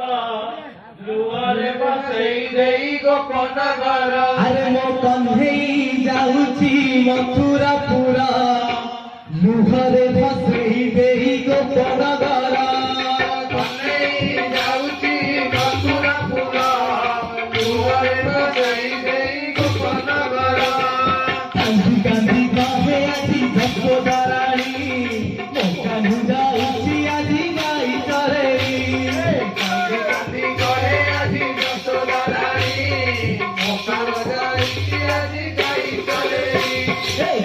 ଲୁହରେ ବସେଇ ଦେଇ ଗୋପନ ଘର। ଆରେ ମୋ କନ୍ଧେଇ ଯାଉଛି ମଥୁରା ପୁର, ଲୁହରେ ବସେଇ ଦେଇ ଗୋପନ ଘର। କନ୍ଧେଇ ଯାଉଛି ମଥୁରା ପୁର, ଲୁହରେ ବସେଇ ଦେଇ ଗୋପନ ଘର। କାନ୍ଦି କାନ୍ଦି କହେ ଆଜି ଯଶୋଦା ରାଣୀ, ମୋ କାହ୍ନୁ ଯାଉଛି ଆଜି ଗାଈ ଚରେଇ। କାନ୍ଦି କାନ୍ଦି କହେ ଆଜି ଯଶୋଦା ରାଣୀ, ମୋ କାହ୍ନୁ ଯାଉଛି ଆଜି ଗାଈ ଚରେଇ।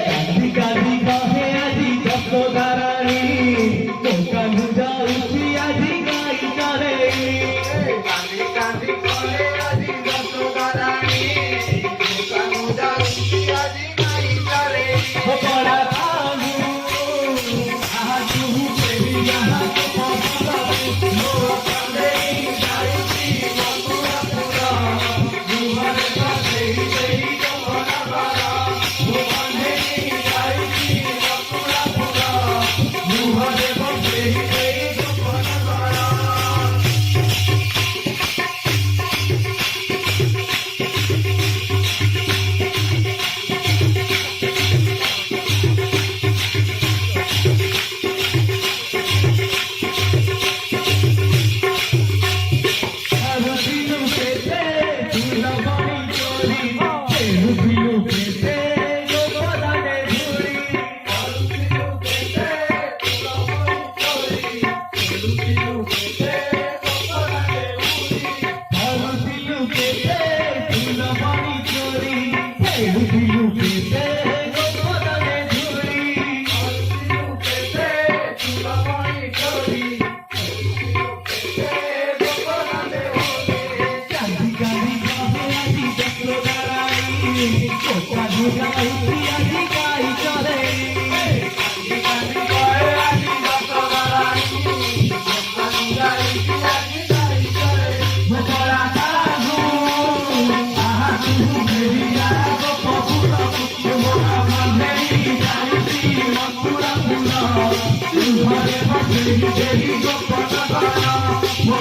କାନ୍ଦି କାନ୍ଦି କହେ ଆଜି ଯଶୋଦା ରାଣୀ, ମୋ କାହ୍ନୁ ଯାଉଛି ଆଜି ଗାଈ ଚରେଇ। କାନ୍ଦି କାନ୍ଦି କହେ ଆଜି ଯଶୋଦା ରାଣୀ, ମୋ କାହ୍ନୁ ଯାଉଛି ଆଜି ଗାଈ ଚରେଇ। बड़ा कालू आज तू तेरी यहाँ के पापा ମୋ କନ୍ଧେଇ ଯାଉଛି ମଥୁରା ପୁର, ଲୁହରେ ବସେଇ ଦେଇ ଗୋପନ ଘର। ମୋ କନ୍ଧେଇ ଯାଉଛି ମଥୁରା ପୁର, ଲୁହରେ ବସେଇ ଦେଇ ଗୋପନ ଘର। Mo